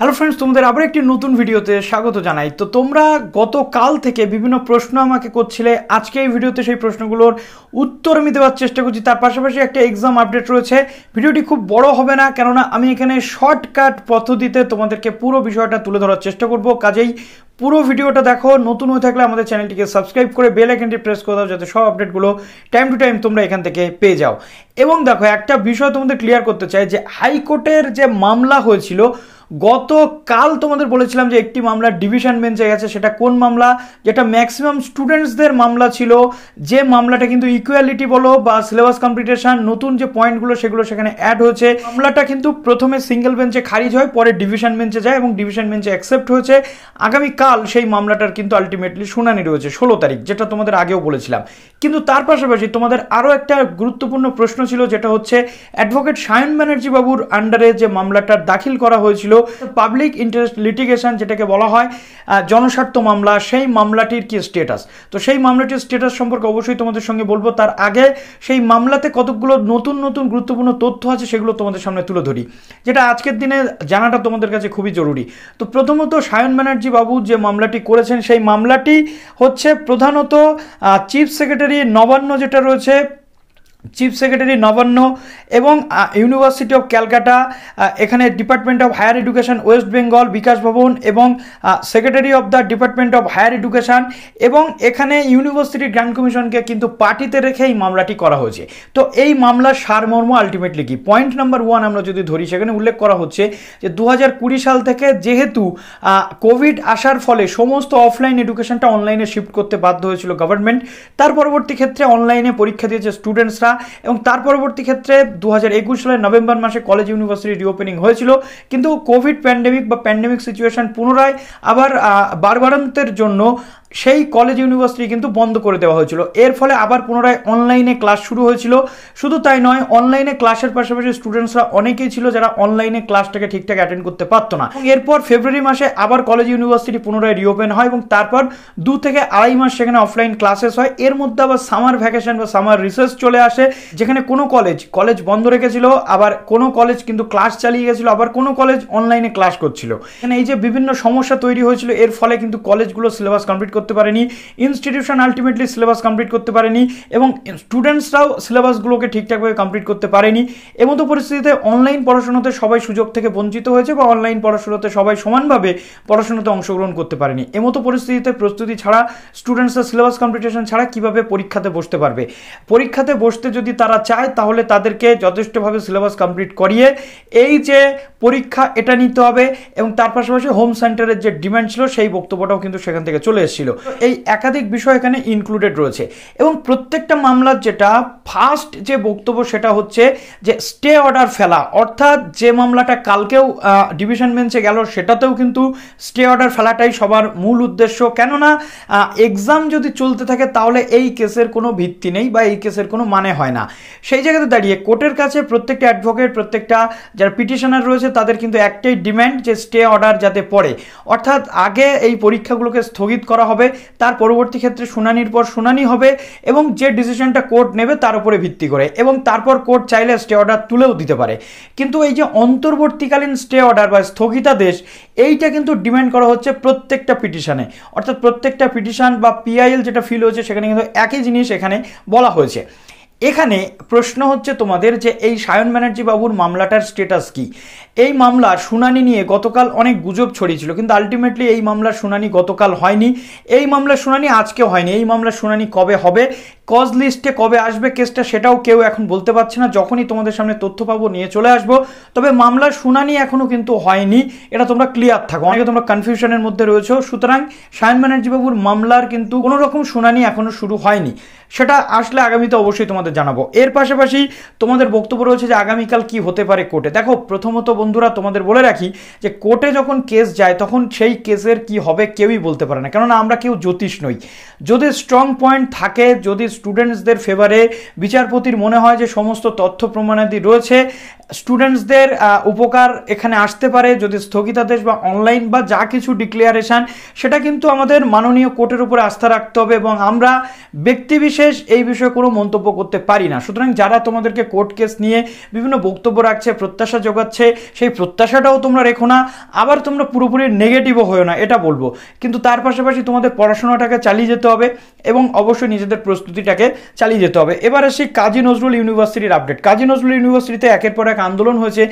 Hello friends, তোমাদের আবার একটি নতুন ভিডিওতে স্বাগত জানাই। তো তোমরা গতকাল থেকে বিভিন্ন প্রশ্ন আমাকে করছিলে, আজকে এই ভিডিওতে সেই প্রশ্নগুলোর উত্তর আমি দেওয়ার চেষ্টা করছি। তার পাশাপাশি একটা এক্সাম আপডেট রয়েছে। ভিডিওটি খুব বড় হবে না, কেননা আমি এখানে শর্টকাট পদ্ধতিতে তোমাদেরকে পুরো বিষয়টা তুলে ধরার চেষ্টা করব। কাজেই পুরো ভিডিওটা দেখো। নতুন হয়ে থাকলে আমাদের চ্যানেলটিকে সাবস্ক্রাইব করে বেল আইকনটি প্রেস করে দাও, যাতে সব আপডেটগুলো টাইম টু টাইম তোমরা এখান থেকে পেয়ে যাও। এবং দেখো, একটা বিষয় তোমাদের ক্লিয়ার করতে চাই যে হাইকোর্টের যে মামলা হয়েছিল গতকাল, তোমাদের বলেছিলাম যে একটি মামলা ডিভিশন বেঞ্চে গেছে। সেটা কোন মামলা? যেটা ম্যাক্সিমাম স্টুডেন্টসদের মামলা ছিল, যে মামলাটা কিন্তু ইকুয়ালিটি বলো বা সিলেবাস কমপ্লিটেশন, নতুন যে পয়েন্টগুলো সেগুলো সেখানে অ্যাড হয়েছে। মামলাটা কিন্তু প্রথমে সিঙ্গেল বেঞ্চে খারিজ হয়, পরে ডিভিশন বেঞ্চে যায় এবং ডিভিশন বেঞ্চে অ্যাকসেপ্ট হয়েছে। আগামীকাল সেই মামলাটার কিন্তু আলটিমেটলি শুনানি রয়েছে 16 তারিখ, যেটা তোমাদের আগেও বলেছিলাম। কিন্তু তার পাশাপাশি তোমাদের আরও একটা গুরুত্বপূর্ণ প্রশ্ন ছিল, যেটা হচ্ছে অ্যাডভোকেট সায়ন ব্যানার্জি বাবুর আন্ডারে যে মামলাটা দাখিল করা হয়েছিল পাবলিক ইন্টারেস্ট লিটিগেশন, যেটাকে বলা হয় জনস্বার্থ মামলা, সেই মামলাটির কি স্ট্যাটাস। তো সেই মামলাটির স্ট্যাটাস সম্পর্কে অবশ্যই তোমাদের সঙ্গে বলবো। তার আগে সেই মামলাতে কতগুলো নতুন নতুন গুরুত্বপূর্ণ তথ্য আছে সেগুলো তোমাদের সামনে তুলে ধরি, যেটা আজকের দিনে জানাটা তোমাদের কাছে খুবই জরুরি। তো প্রথমত সায়ন ব্যানার্জি বাবু যে মামলাটি করেছেন, সেই মামলাটি হচ্ছে প্রধানত চিফ সেক্রেটারি নবান্ন, যেটা রয়েছে চিফ সেক্রেটারি নবান্ন এবং ইউনিভার্সিটি অফ ক্যালকাটা, এখানে department of higher education West Bengal Bikash Bhavan এবং secretary of the department of higher education, এবং এখানে ইউনিভার্সিটি গ্র্যান্ড কমিশনকে কিন্তু পার্টিতে রেখে এই মামলাটি করা হয়েছে। তো এই মামলার সারমর্ম আলটিমেটলি কি? পয়েন্ট নাম্বার 1 আমরা যদি ধরি, সেখানে উল্লেখ করা হচ্ছে যে 2020 সাল থেকে যেহেতু কোভিড আসার ফলে সমস্ত অফলাইন এডুকেশনটা অনলাইনে শিফট করতে বাধ্য হয়েছিল গভর্নমেন্ট, তার পরবর্তী ক্ষেত্রে অনলাইনে পরীক্ষা দিয়েছে স্টুডেন্টসরা, এবং তার পরবর্তী ক্ষেত্রে 2021 সালের নভেম্বর মাসে কলেজ ইউনিভার্সিটি রিওপেনিং হয়েছিল। কিন্তু কোভিড প্যান্ডেমিক বা প্যান্ডেমিক সিচুয়েশন পুনরায় আবার বারবারান্তের জন্য সেই কলেজ ইউনিভার্সিটি কিন্তু বন্ধ করে দেওয়া হয়েছিল। এর ফলে আবার পুনরায় অনলাইনে ক্লাস শুরু হয়েছিল। শুধু তাই নয়, অনলাইনে ক্লাসের পাশাপাশি স্টুডেন্টসরা অনেকেই ছিল যারা অনলাইনে ক্লাসটাকে ঠিকঠাক অ্যাটেন্ড করতে পারতো না। এরপর ফেব্রুয়ারি মাসে আবার কলেজ ইউনিভার্সিটি পুনরায় রিওপেন হয় এবং তারপর 2 থেকে 2.5 মাস সেখানে অফলাইন ক্লাসেস হয়। এর মধ্যে আবার সামার ভ্যাকেশন বা সামার রিসেস চলে আসে, যেখানে কোনো কলেজ বন্ধ রেখেছিল, আবার কোনো কলেজ কিন্তু ক্লাস চালিয়ে গেছিল, আবার কোনো কলেজ অনলাইনে ক্লাস করছিল। এখানে এই যে বিভিন্ন সমস্যা তৈরি হয়েছিল, এর ফলে কিন্তু কলেজগুলো সিলেবাস কমপ্লিট করতে পারেনি, ইনস্টিটিউশন আলটিমেটলি সিলেবাস কমপ্লিট করতে পারেনি এবং স্টুডেন্টসরাও সিলেবাসগুলোকে ঠিকঠাকভাবে কমপ্লিট করতে পারেনি। এমতো পরিস্থিতিতে অনলাইন পড়াশোনাতে সবাই সুযোগ থেকে বঞ্চিত হয়েছে বা অনলাইন পড়াশোনাতে সবাই সমানভাবে পড়াশোনাতে অংশগ্রহণ করতে পারেনি। এমতো পরিস্থিতিতে প্রস্তুতি ছাড়া, স্টুডেন্টসরা সিলেবাস কমপ্লিটেশন ছাড়া কিভাবে পরীক্ষাতে বসতে পারবে? পরীক্ষাতে বসতে যদি তারা চায়, তাহলে তাদেরকে যথেষ্টভাবে সিলেবাস কমপ্লিট করিয়ে এই যে পরীক্ষা এটা নিতে হবে। এবং তার পাশাপাশি হোম সেন্টারের যে ডিমান্ড ছিল, সেই বক্তব্যটাও কিন্তু সেখান থেকে চলে এসেছিল। এই একাধিক বিষয় এখানে ইনক্লুডেড রয়েছে এবং প্রত্যেকটা মামলার যেটা ফার্স্ট যে বক্তব্য, সেটা হচ্ছে যে স্টে অর্ডার ফেলা, অর্থাৎ যে মামলাটা কালকেও ডিভিশন বেঞ্চে গেল, সেটাতেও কিন্তু স্টে অর্ডার ফেলাটাই সবার মূল উদ্দেশ্য। কেননা এক্সাম যদি চলতে থাকে তাহলে এই কেসের কোনো ভিত্তি নেই বা এই কেসের কোনো মানে হয় না। সেই জায়গাতে দাঁড়িয়ে কোর্টের কাছে প্রত্যেকটা অ্যাডভোকেট, প্রত্যেকটা যারা পিটিশনার রয়েছে, তাদের কিন্তু একটাই ডিম্যান্ড যে স্টে অর্ডার যাতে পড়ে, অর্থাৎ আগে এই পরীক্ষাগুলোকে স্থগিত করা হবে, তার পরবর্তী ক্ষেত্রে শুনানির পর শুনানি হবে এবং যে ডিসিশনটা কোর্ট নেবে তার উপরে ভিত্তি করে, এবং তারপর কোর্ট চাইলে স্টে অর্ডার তুলেও দিতে পারে। কিন্তু এই যে অন্তর্বর্তীকালীন স্টে অর্ডার বা স্থগিতাদেশ, এইটা কিন্তু ডিমান্ড করা হচ্ছে প্রত্যেকটা পিটিশনে, অর্থাৎ প্রত্যেকটা পিটিশন বা পিআইএল যেটা ফিল হয়েছে, সেখানে কিন্তু একই জিনিস এখানে বলা হয়েছে। এখানে প্রশ্ন হচ্ছে তোমাদের যে এই সায়ন ব্যানার্জি বাবুর মামলাটার স্ট্যাটাস কি? এই মামলার শুনানি নিয়ে গতকাল অনেক গুজব ছড়িয়েছিল, কিন্তু আলটিমেটলি এই মামলার শুনানি গতকাল হয়নি, এই মামলার শুনানি আজকেও হয়নি। এই মামলার শুনানি কবে হবে, কজ লিস্টে কবে আসবে কেসটা, সেটাও কেউ এখন বলতে পারছে না। যখনই তোমাদের সামনে তথ্য পাবো নিয়ে চলে আসবো। তবে মামলার শুনানি এখনো কিন্তু হয়নি, এটা তোমরা ক্লিয়ার থাকো, অনেকে তোমরা কনফিউশনের মধ্যে রয়েছো। সুতরাং সায়ন ব্যানার্জি বাবুর মামলার কিন্তু কোনো রকম শুনানি এখনো শুরু হয়নি, সেটা আসলে আগামীতে অবশ্যই তোমাদের জানাবো। এর পাশাপাশি তোমাদের বক্তব্য রয়েছে যে আগামীকাল কি হতে পারে কোর্টে। দেখো, প্রথমত বন্ধুরা তোমাদের বলে রাখি যে কোর্টে যখন কেস যায়, তখন সেই কেসের কি হবে কেউই বলতে পারে না, কেননা আমরা কেউ জ্যোতিষ নই। যদি স্ট্রং পয়েন্ট থাকে, যদি স্টুডেন্টসদের ফেভারে বিচারপতির মনে হয় যে সমস্ত তথ্য প্রমাণাদি রয়েছে, স্টুডেন্টসদের উপকার এখানে আসতে পারে, যদি স্থগিতাদেশ বা অনলাইন বা যা কিছু ডিক্লেয়ারেশন, সেটা কিন্তু আমাদের মাননীয় কোর্টের উপরে আস্থা রাখতে হবে এবং আমরা ব্যক্তিবিশেষ এই বিষয়ে কোনো মন্তব্য করতে করতে পারি না। সুতরাং যারা তোমাদেরকে কোর্ট কেস নিয়ে বিভিন্ন বক্তব্য রাখছে, প্রত্যাশা জোগাচ্ছে, সেই প্রত্যাশাটাও তোমরা রেখো না, আবার তোমরা পুরোপুরি নেগেটিভও হয়েও না, এটা বলবো। কিন্তু তার পাশাপাশি তোমাদের পড়াশোনাটাকে চালিয়ে যেতে হবে এবং অবশ্যই নিজেদের প্রস্তুতিটাকে চালিয়ে যেতে হবে। এবার আসি কাজী নজরুল ইউনিভার্সিটির আপডেট। কাজী নজরুল ইউনিভার্সিটিতে একের পর এক আন্দোলন হয়েছে।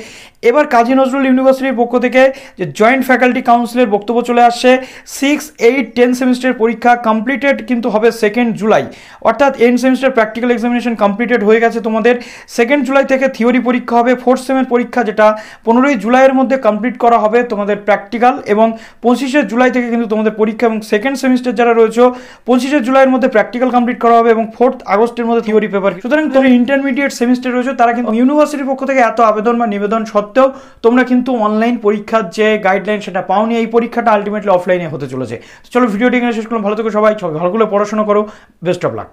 এবার কাজী নজরুল ইউনিভার্সিটির পক্ষ থেকে যে জয়েন্ট ফ্যাকাল্টি কাউন্সিলের বক্তব্য চলে আসছে, 6, 8, 10 সেমিস্টারের পরীক্ষা কমপ্লিটেড কিন্তু হবে 2 জুলাই, অর্থাৎ end semester practical examination completed হয়ে গেছে তোমাদের। 2 জুলাই থেকে থিওরি পরীক্ষা হবে, 4th সেমের পরীক্ষা যেটা 15 জুলাইয়ের মধ্যে কমপ্লিট করা হবে তোমাদের প্র্যাকটিক্যাল, এবং 25 জুলাই থেকে কিন্তু তোমাদের পরীক্ষা, এবং সেকেন্ড সেমিস্টার যারা রয়েছে 25 জুলাইয়ের মধ্যে প্র্যাকটিক্যাল কমপ্লিট করা হবে এবং 4th আগস্টের মধ্যে থিওরি পেপার। সুতরাং তোমরা ইন্টারমিডিয়েট সেমিস্টার রয়েছে তারা কিন্তু ইউনিভার্সিটির পক্ষ থেকে এত আবেদন বা নিবেদন সত্ত্বেও তোমরা কিন্তু অনলাইন পরীক্ষার যে গাইডলাইন সেটা পাওনি। এই পরীক্ষাটা আলটিমেটলি অফলাইনে হতে চলেছে। চলো ভিডিওটি এখানে শেষ করলাম। ভালো থেকো সবাই, ঘরগুলো পড়াশোনা করো, বেস্ট অফ লাক।